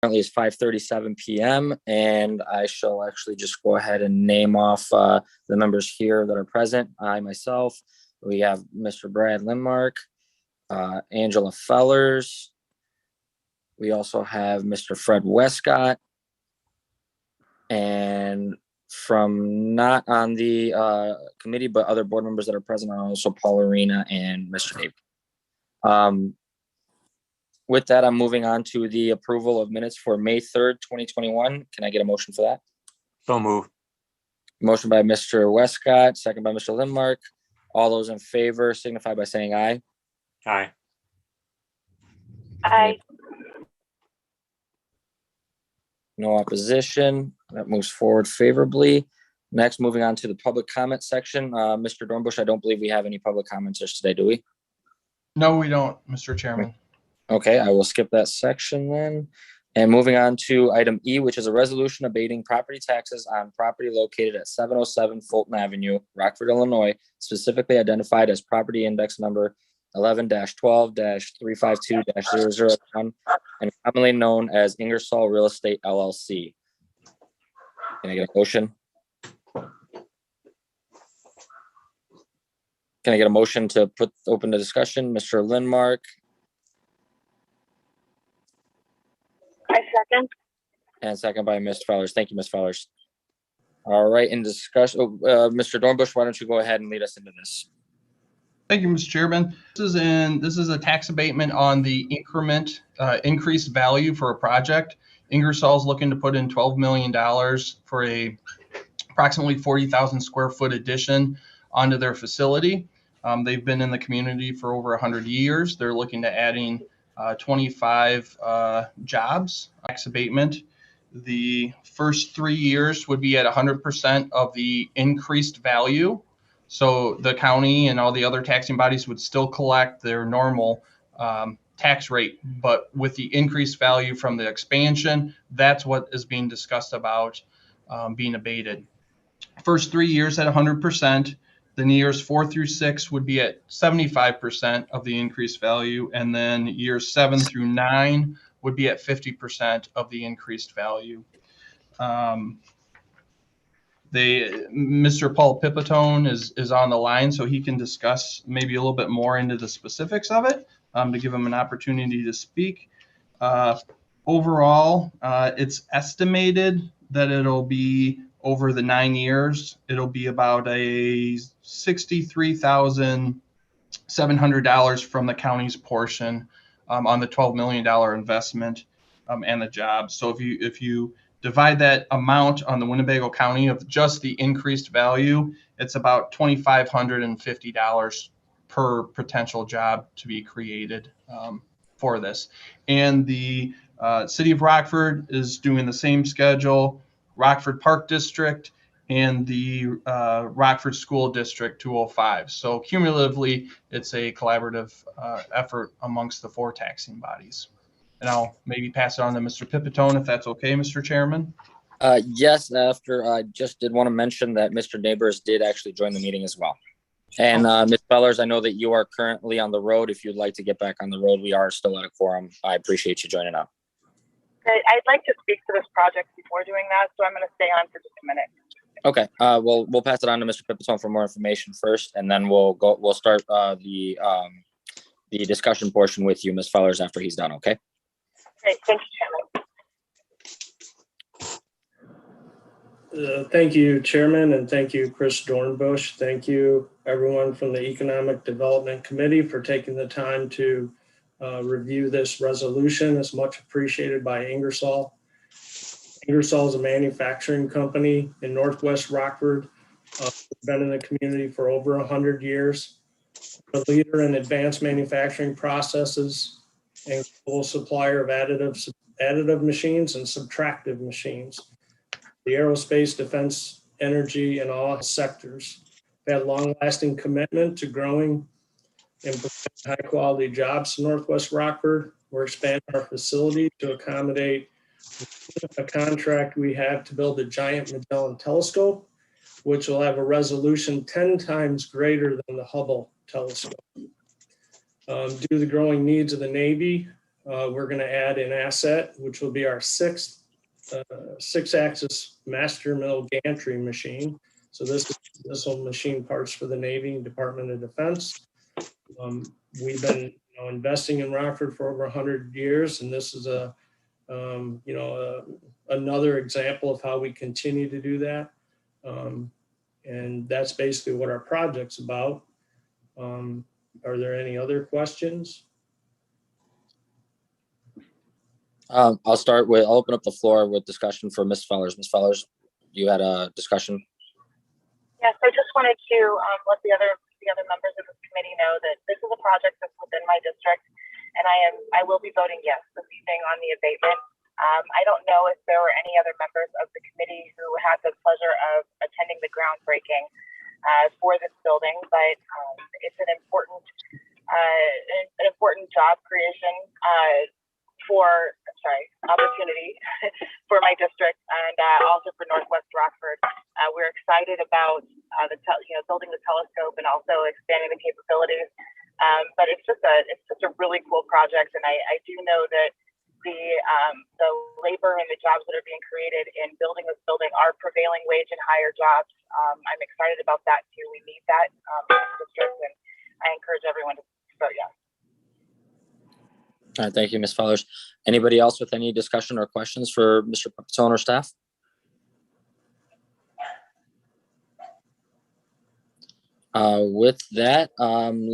Currently is 5:37 p.m. and I shall actually just go ahead and name off the members here that are present. I myself, we have Mr. Brad Lindmark, Angela Fellers. We also have Mr. Fred Westcott, and from not on the committee but other board members that are present are also Paul Arena and Mr. Dave. With that, I'm moving on to the approval of minutes for May 3rd, 2021. Can I get a motion for that? So move. Motion by Mr. Westcott, second by Mr. Lindmark. All those in favor signify by saying aye. Aye. Aye. No opposition. That moves forward favorably. Next, moving on to the public comment section. Mr. Dornbush, I don't believe we have any public commenters today, do we? No, we don't, Mr. Chairman. Okay, I will skip that section then. And moving on to item E, which is a resolution abating property taxes on property located at 707 Fulton Avenue, Rockford, Illinois, specifically identified as property index number 11-12-352-001 and commonly known as Ingersoll Real Estate LLC. Can I get a motion? Can I get a motion to open the discussion? Mr. Lindmark. I second. And second by Ms. Fellers. Thank you, Ms. Fellers. All right, in discussion, Mr. Dornbush, why don't you go ahead and lead us into this? Thank you, Mr. Chairman. This is a tax abatement on the increment increased value for a project. Ingersoll's looking to put in $12 million for a approximately 40,000 square foot addition onto their facility. They've been in the community for over 100 years. They're looking to adding 25 jobs. Tax abatement. The first 3 years would be at 100% of the increased value. So the county and all the other taxing bodies would still collect their normal tax rate, but with the increased value from the expansion, that's what is being discussed about being abated. First 3 years at 100%. Then years 4 through 6 would be at 75% of the increased value. And then years 7 through 9 would be at 50% of the increased value. Mr. Paul Pipitone is on the line, so he can discuss maybe a little bit more into the specifics of it to give him an opportunity to speak. Overall, it's estimated that it'll be over the 9 years, it'll be about a $63,700 from the county's portion on the $12 million investment and the jobs. So if you divide that amount on the Winnebago County of just the increased value, it's about $2,550 per potential job to be created for this. And the city of Rockford is doing the same schedule. Rockford Park District and the Rockford School District 205. So cumulatively, it's a collaborative effort amongst the 4 taxing bodies. And I'll maybe pass it on to Mr. Pipitone if that's okay, Mr. Chairman. Yes, after I just did want to mention that Mr. Neighbors did actually join the meeting as well. And Ms. Fellers, I know that you are currently on the road. If you'd like to get back on the road, we are still at a quorum. I appreciate you joining up. I'd like to speak to this project before doing that, so I'm going to stay on for just a minute. Okay, we'll pass it on to Mr. Pipitone for more information first, and then we'll start the discussion portion with you, Ms. Fellers, after he's done. Okay. Great, thank you, Chairman. Thank you, Chairman, and thank you, Chris Dornbush. Thank you, everyone from the Economic Development Committee, for taking the time to review this resolution. It's much appreciated by Ingersoll. Ingersoll is a manufacturing company in Northwest Rockford. Been in the community for over 100 years. A leader in advanced manufacturing processes and global supplier of additive machines and subtractive machines. The aerospace, defense, energy, and all sectors. They had long-lasting commitment to growing and high-quality jobs in Northwest Rockford. We're expanding our facility to accommodate a contract we have to build a giant Magellan telescope, which will have a resolution 10 times greater than the Hubble telescope. Due to the growing needs of the Navy, we're going to add an asset, which will be our sixth 6-axis master mill gantry machine. So this will machine parts for the Navy, Department of Defense. We've been investing in Rockford for over 100 years, and this is another example of how we continue to do that. And that's basically what our project's about. Are there any other questions? I'll open up the floor with discussion for Ms. Fellers. Ms. Fellers, you had a discussion. Yes, I just wanted to let the other members of this committee know that this is a project that's within my district, and I will be voting yes this evening on the abatement. I don't know if there were any other members of the committee who had the pleasure of attending the groundbreaking for this building, but it's an important job creation opportunity for my district and also for Northwest Rockford. We're excited about building the telescope and also expanding the capabilities. But it's just a really cool project, and I do know that the labor and the jobs that are being created in building this building are prevailing wage and higher jobs. I'm excited about that too. We need that in this district, and I encourage everyone to vote yes. All right, thank you, Ms. Fellers. Anybody else with any discussion or questions for Mr. Pipitone or staff? With that, we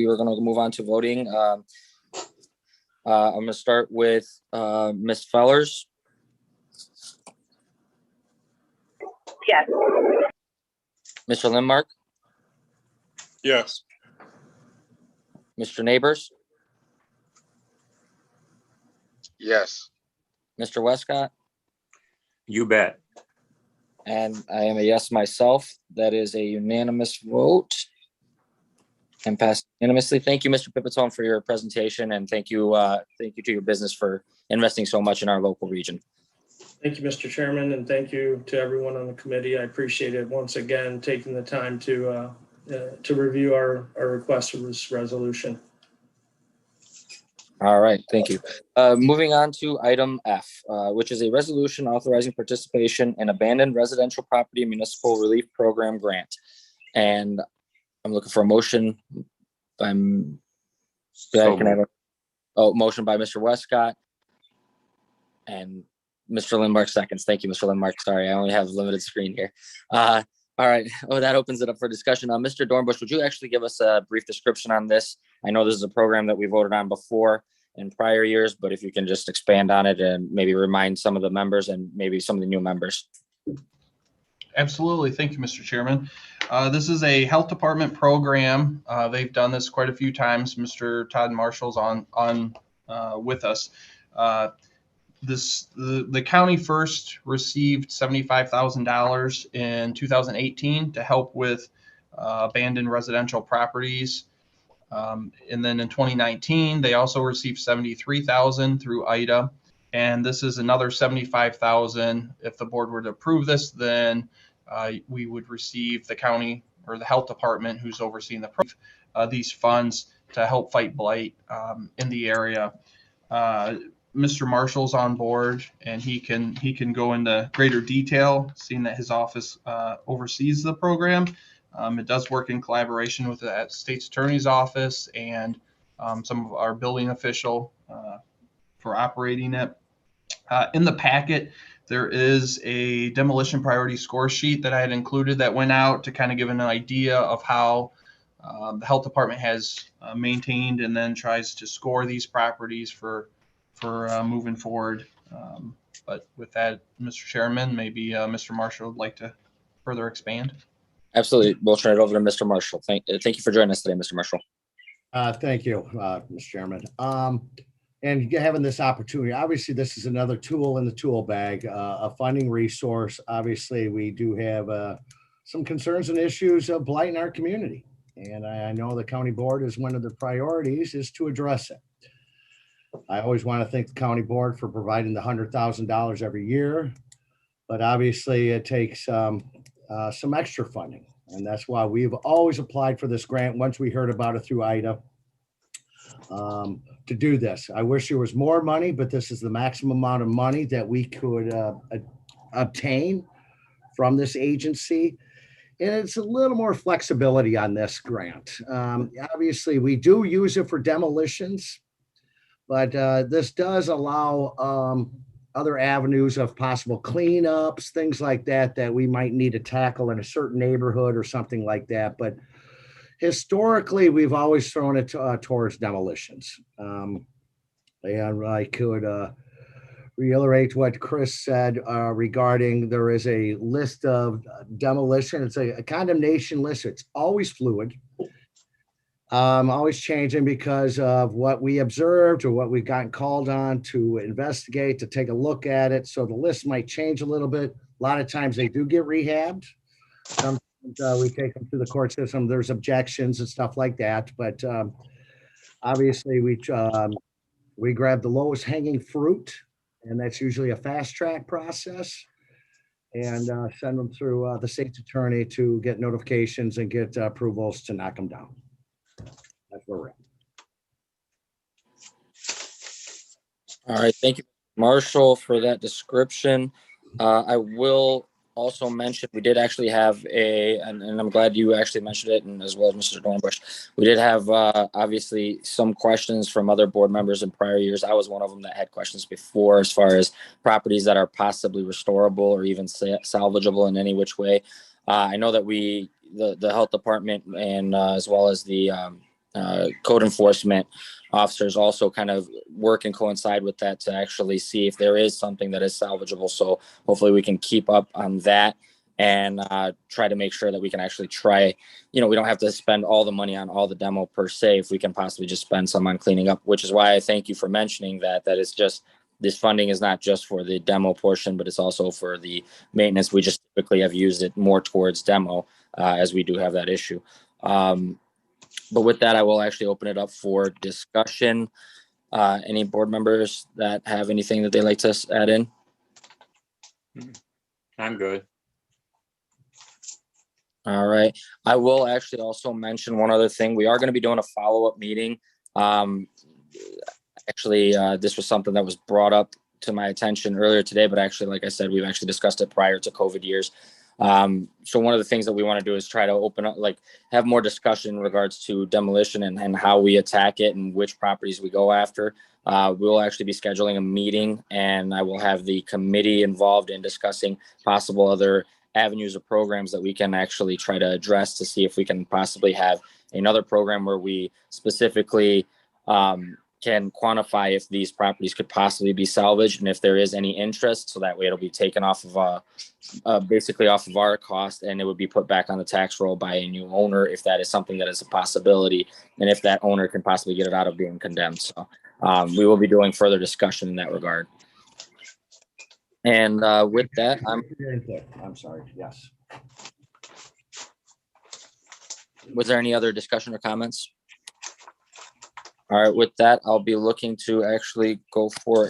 were going to move on to voting. I'm going to start with Ms. Fellers. Yes. Mr. Lindmark, Yes. Mr. Neighbors, Yes. Mr. Westcott, You bet. and I am a yes myself. That is a unanimous vote and passed unanimously. Thank you, Mr. Pipitone, for your presentation, and thank you to your business for investing so much in our local region. Thank you, Mr. Chairman, and thank you to everyone on the committee. I appreciate it once again taking the time to review our request for this resolution. All right, thank you. Moving on to item F, which is a resolution authorizing participation in abandoned residential property municipal relief program grant. And I'm looking for a motion. Motion by Mr. Westcott and Mr. Lindmark seconds. Thank you, Mr. Lindmark. Sorry, I only have a limited screen here. All right. Oh, that opens it up for discussion. Mr. Dornbush, would you actually give us a brief description on this? I know this is a program that we voted on before in prior years, but if you can just expand on it and maybe remind some of the members and maybe some of the new members. Absolutely. Thank you, Mr. Chairman. This is a health department program. They've done this quite a few times. Mr. Todd Marshall's on with us. The county first received $75,000 in 2018 to help with abandoned residential properties. And then in 2019, they also received $73,000 through IDA. And this is another $75,000. If the board were to approve this, then we would receive the county or the health department who's overseeing these funds to help fight blight in the area. Mr. Marshall's on board, and he can go into greater detail, seeing that his office oversees the program. It does work in collaboration with the state's attorney's office and some of our building official for operating it. In the packet, there is a demolition priority score sheet that I had included that went out to kind of give an idea of how the health department has maintained and then tries to score these properties for moving forward. But with that, Mr. Chairman, maybe Mr. Marshall would like to further expand. Absolutely. We'll turn it over to Mr. Marshall. Thank you for joining us today, Mr. Marshall. Thank you, Mr. Chairman. And having this opportunity, obviously, this is another tool in the tool bag, a funding resource. Obviously, we do have some concerns and issues of blight in our community. And I know the county board is one of their priorities is to address it. I always want to thank the county board for providing the $100,000 every year, but obviously it takes some extra funding. And that's why we've always applied for this grant once we heard about it through IDA. to do this. I wish there was more money, but this is the maximum amount of money that we could obtain from this agency. And it's a little more flexibility on this grant. Obviously, we do use it for demolitions, but this does allow other avenues of possible cleanups, things like that, that we might need to tackle in a certain neighborhood or something like that. But historically, we've always thrown it towards demolitions. And I could reiterate what Chris said regarding there is a list of demolition. It's a condemnation list. It's always fluid, always changing because of what we observed or what we've gotten called on to investigate, to take a look at it. So the list might change a little bit. A lot of times they do get rehabbed. Sometimes we take them through the court system. There's objections and stuff like that. But obviously we grab the lowest hanging fruit, and that's usually a fast track process, and send them through the state's attorney to get notifications and get approvals to knock them down. That's where we're at. All right, thank you, Marshall, for that description. I will also mention we did actually have and I'm glad you actually mentioned it, and as well as Mr. Dornbush, we did have obviously some questions from other board members in prior years. I was one of them that had questions before as far as properties that are possibly restorable or even salvageable in any which way. I know that the health department and as well as the code enforcement officers also kind of work and coincide with that to actually see if there is something that is salvageable. So hopefully we can keep up on that and try to make sure that we can actually try, we don't have to spend all the money on all the demo per se, if we can possibly just spend some on cleaning up, which is why I thank you for mentioning that it's just, this funding is not just for the demo portion, but it's also for the maintenance. We just typically have used it more towards demo as we do have that issue. But with that, I will actually open it up for discussion. Any board members that have anything that they'd like to add in? I'm good. All right. I will actually also mention one other thing. We are going to be doing a follow-up meeting. This was something that was brought up to my attention earlier today, but actually, like I said, we've actually discussed it prior to COVID years. So one of the things that we want to do is try to open up, have more discussion in regards to demolition and how we attack it and which properties we go after. We'll actually be scheduling a meeting, and I will have the committee involved in discussing possible other avenues of programs that we can actually try to address to see if we can possibly have another program where we specifically can quantify if these properties could possibly be salvaged and if there is any interest, so that way it'll be taken off of basically off of our cost, and it would be put back on the tax roll by a new owner if that is something that is a possibility, and if that owner can possibly get it out of being condemned. So we will be doing further discussion in that regard. And with that, I'm sorry. Yes. Was there any other discussion or comments? All right, with that, I'll be looking to actually go for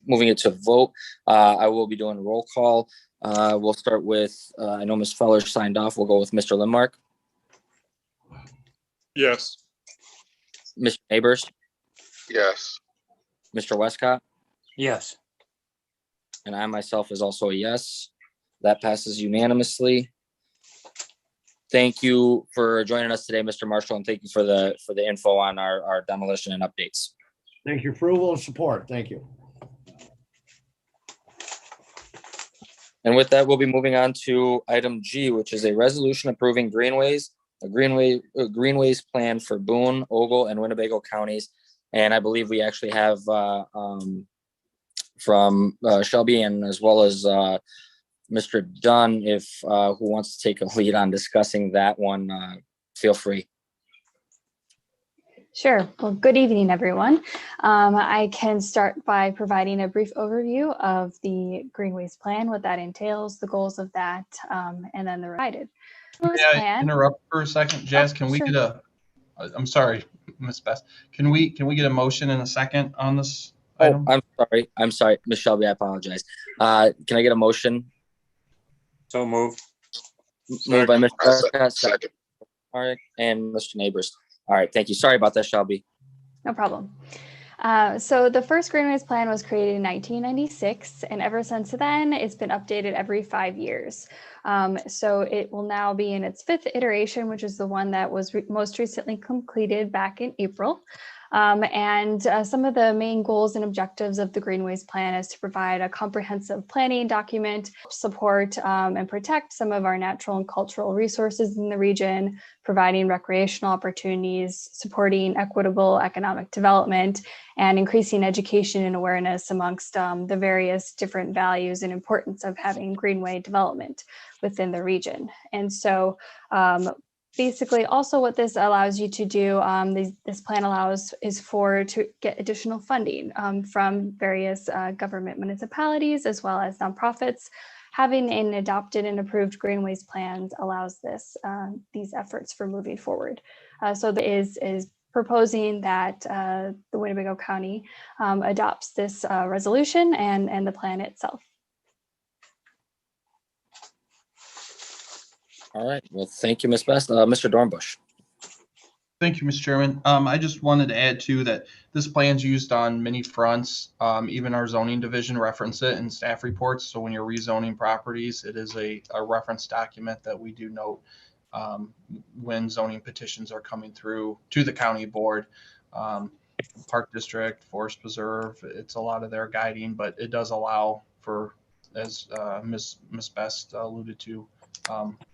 moving it to vote. I will be doing a roll call. We'll start with, I know Ms. Feller signed off. We'll go with Mr. Lindmark. Yes. Mr. Neighbors, Yes. Mr. Westcott, Yes. and I myself is also a yes. That passes unanimously. Thank you for joining us today, Mr. Marshall, and thank you for the info on our demolition and updates. Thank you for approval and support. Thank you. And with that, we'll be moving on to item G, which is a resolution approving Greenways Plan for Boone, Ogle, and Winnebago counties. And I believe we actually have from Shelby and as well as Mr. Dunn, who wants to take a lead on discussing that one, feel free. Sure. Well, good evening, everyone. I can start by providing a brief overview of the Greenways Plan, what that entails, the goals of that, and then the provided. Yeah, interrupt for a second, Jazz. Can we get I'm sorry, Ms. Best. Can we get a motion in a second on this item? I'm sorry, Ms. Shelby, I apologize. Can I get a motion? So moved. Moved by Mr. Prescott, second. All right, and Mr. Neighbors. All right, thank you. Sorry about that, Shelby. No problem. So the first Greenways Plan was created in 1996, and ever since then, it's been updated every 5 years. So it will now be in its 5th iteration, which is the one that was most recently completed back in April. Some of the main goals and objectives of the Greenways Plan is to provide a comprehensive planning document, support and protect some of our natural and cultural resources in the region, providing recreational opportunities, supporting equitable economic development, and increasing education and awareness amongst the various different values and importance of having greenway development within the region. And so basically, also what this allows you to do, this plan allows is to get additional funding from various government municipalities as well as nonprofits. Having an adopted and approved Greenways plans allows these efforts for moving forward. So there is proposing that the Winnebago County adopts this resolution and the plan itself. All right. Well, thank you, Ms. Best. Mr. Dornbush. Thank you, Mr. Chairman. I just wanted to add too that this plan's used on many fronts. Even our zoning division reference it in staff reports. So when you're rezoning properties, it is a reference document that we do note when zoning petitions are coming through to the county board. Park District, Forest Preserve, it's a lot of their guiding, but it does allow for, as Ms. Best alluded to,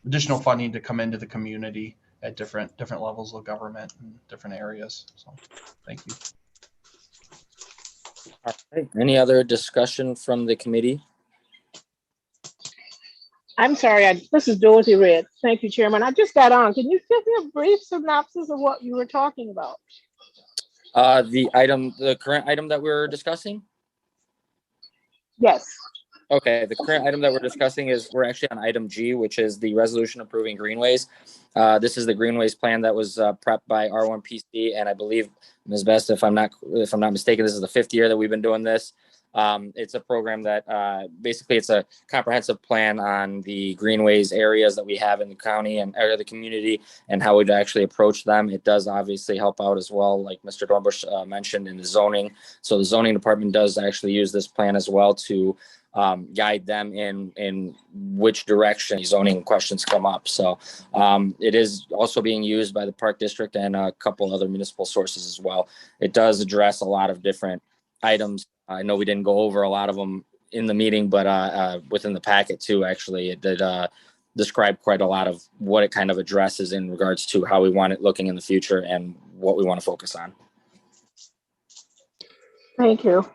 additional funding to come into the community at different levels of government and different areas. So thank you. All right. Any other discussion from the committee? I'm sorry, this is Dorothy Red. Thank you, Chairman. I just got on. Can you give me a brief synopsis of what you were talking about? The current item that we're discussing? Yes. Okay, the current item that we're discussing is we're actually on item G, which is the resolution approving greenways. This is the greenways plan that was prepped by R1PC, and I believe, Ms. Best, if I'm not mistaken, this is the 5th year that we've been doing this. It's a program that basically it's a comprehensive plan on the greenways areas that we have in the county and area of the community and how we'd actually approach them. It does obviously help out as well, like Mr. Dornbush mentioned, in the zoning. So the zoning department does actually use this plan as well to guide them in which direction zoning questions come up. So it is also being used by the Park District and a couple other municipal sources as well. It does address a lot of different items. I know we didn't go over a lot of them in the meeting, but within the packet too, actually, it did describe quite a lot of what it kind of addresses in regards to how we want it looking in the future and what we want to focus on. Thank you.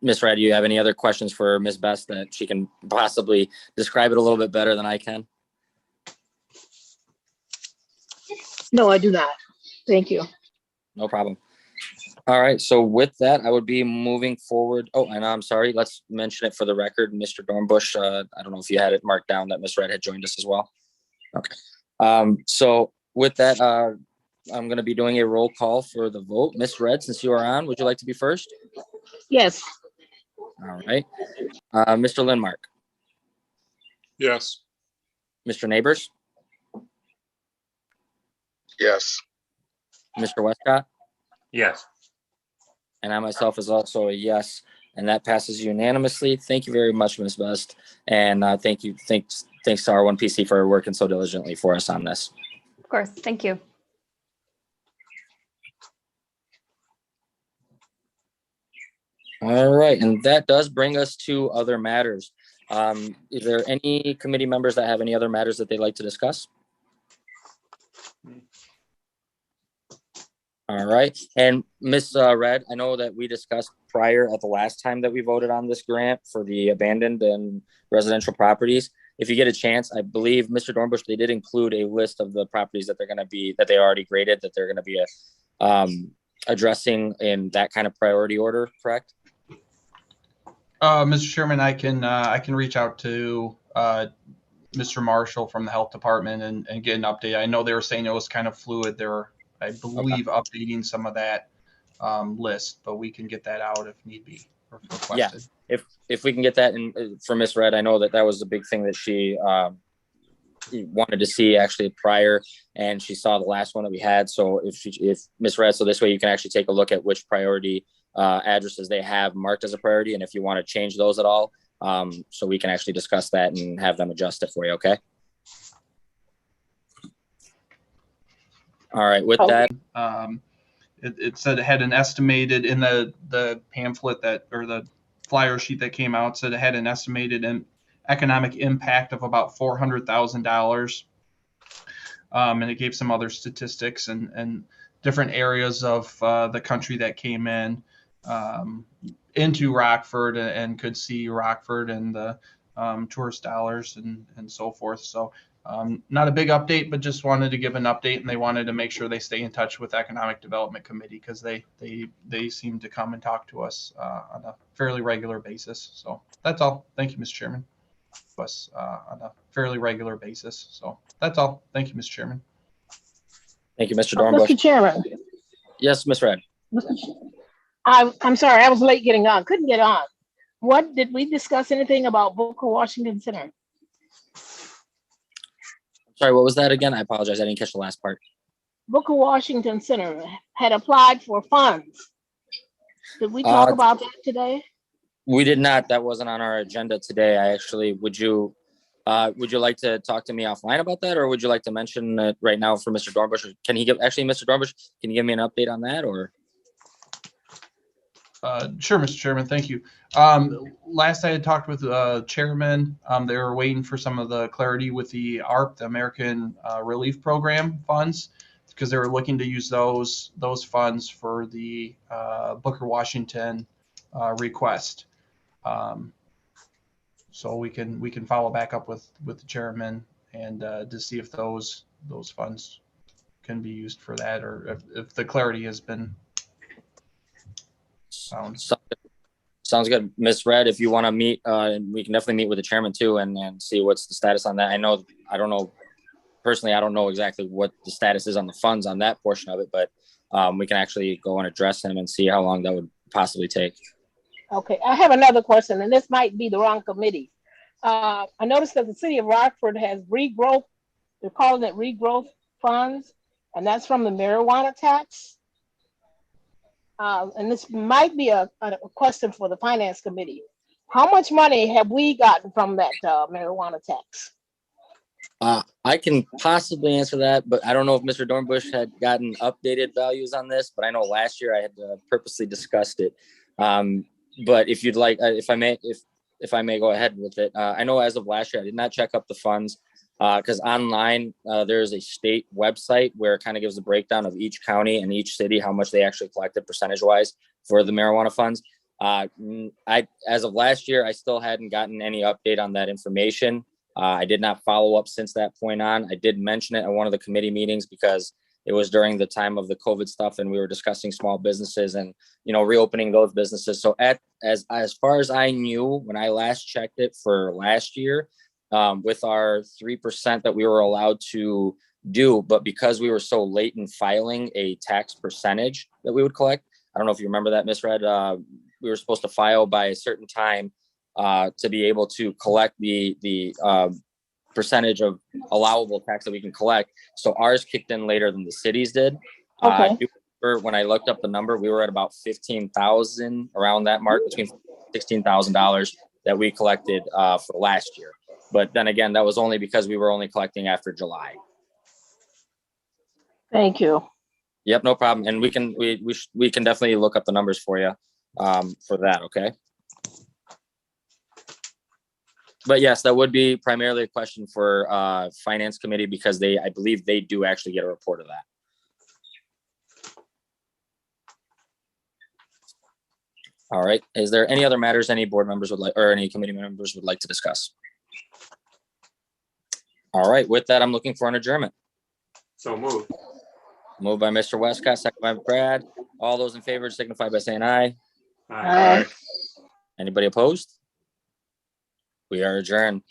Ms. Red, do you have any other questions for Ms. Best that she can possibly describe it a little bit better than I can? No, I do not. Thank you. No problem. All right. So with that, I would be moving forward. Oh, and I'm sorry. Let's mention it for the record. Mr. Dornbush, I don't know if you had it marked down that Ms. Red had joined us as well. Okay. So with that, I'm going to be doing a roll call for the vote. Ms. Red, since you are on, would you like to be first? Yes. All right. Mr. Lindmark. Yes. Mr. Neighbors. Yes. Mr. Westcott. Yes. And I myself is also a yes, and that passes unanimously. Thank you very much, Ms. Best. And thanks to R1PC for working so diligently for us on this. Of course. Thank you. All right. And that does bring us to other matters. Is there any committee members that have any other matters that they'd like to discuss? All right. And Ms. Red, I know that we discussed prior at the last time that we voted on this grant for the abandoned and residential properties. If you get a chance, I believe Mr. Dornbush, they did include a list of the properties that that they already graded, that they're going to be addressing in that kind of priority order, correct? Mr. Chairman, I can reach out to Mr. Marshall from the health department and get an update. I know they were saying it was kind of fluid. They were, I believe, updating some of that list, but we can get that out if need be or requested. Yeah, if we can get that in for Ms. Red, I know that was a big thing that she wanted to see actually prior, and she saw the last one that we had. So if misread, so this way you can actually take a look at which priority addresses they have marked as a priority, and if you want to change those at all, so we can actually discuss that and have them adjust it for you. Okay. All right. With that, it said it had an estimated in the pamphlet that, or the flyer sheet that came out, said it had an estimated economic impact of about $400,000. And it gave some other statistics and different areas of the country that came in into Rockford and could see Rockford and the tourist dollars and so forth. So not a big update, but just wanted to give an update, and they wanted to make sure they stay in touch with Economic Development Committee because they seem to come and talk to us on a fairly regular basis. So that's all. Thank you, Mr. Chairman. Us on a fairly regular basis. So that's all. Thank you, Mr. Chairman. thank you, Mr. Dornbush. Mr. Chairman, Yes, Ms. Red. I'm sorry, I was late getting on, couldn't get on. What, did we discuss anything about Booker Washington Center? Sorry, what was that again? I apologize. I didn't catch the last part. Booker Washington Center had applied for funds. Did we talk about that today? We did not. That wasn't on our agenda today. I actually, would you like to talk to me offline about that, or would you like to mention it right now for Mr. Dornbush? Can he give, actually, Mr. Dornbush, can you give me an update on that, or? Sure, Mr. Chairman. Thank you. Last I had talked with chairman, they were waiting for some of the clarity with the ARP, the American Relief Program funds, because they were looking to use those funds for the Booker Washington request. So we can follow back up with the chairman and to see if those funds can be used for that, or if the clarity has been found. Sounds good. Ms. Red, if you want to meet, we can definitely meet with the chairman too and see what's the status on that. I don't know personally, I don't know exactly what the status is on the funds on that portion of it, but we can actually go and address him and see how long that would possibly take. Okay, I have another question, and this might be the wrong committee. I noticed that the city of Rockford has regrowth, they're calling it regrowth funds, and that's from the marijuana tax. And this might be a question for the finance committee. How much money have we gotten from that marijuana tax? I can possibly answer that, but I don't know if Mr. Dornbush had gotten updated values on this, but I know last year I had purposely discussed it. But if you'd like, if I may go ahead with it, I know as of last year, I did not check up the funds because online there's a state website where it kind of gives a breakdown of each county and each city, how much they actually collected percentage wise for the marijuana funds. As of last year, I still hadn't gotten any update on that information. I did not follow up since that point on. I did mention it at one of the committee meetings because it was during the time of the COVID stuff and we were discussing small businesses and, reopening those businesses. So as far as I knew, when I last checked it for last year, with our 3% that we were allowed to do, but because we were so late in filing a tax percentage that we would collect, I don't know if you remember that, Ms. Red, we were supposed to file by a certain time to be able to collect the percentage of allowable tax that we can collect. So ours kicked in later than the cities did. Okay. When I looked up the number, we were at about 15,000 around that mark, between $16,000 that we collected for last year. But then again, that was only because we were only collecting after July. Thank you. Yep, no problem. And we can definitely look up the numbers for you for that. Okay. But yes, that would be primarily a question for finance committee because I believe they do actually get a report of that. All right. Is there any other matters any board members would like, or any committee members would like to discuss? All right. With that, I'm looking for an adjournment. So moved. Moved by Mr. Westcott, second by Brad. All those in favor signify by saying aye. Aye. Anybody opposed? We are adjourned.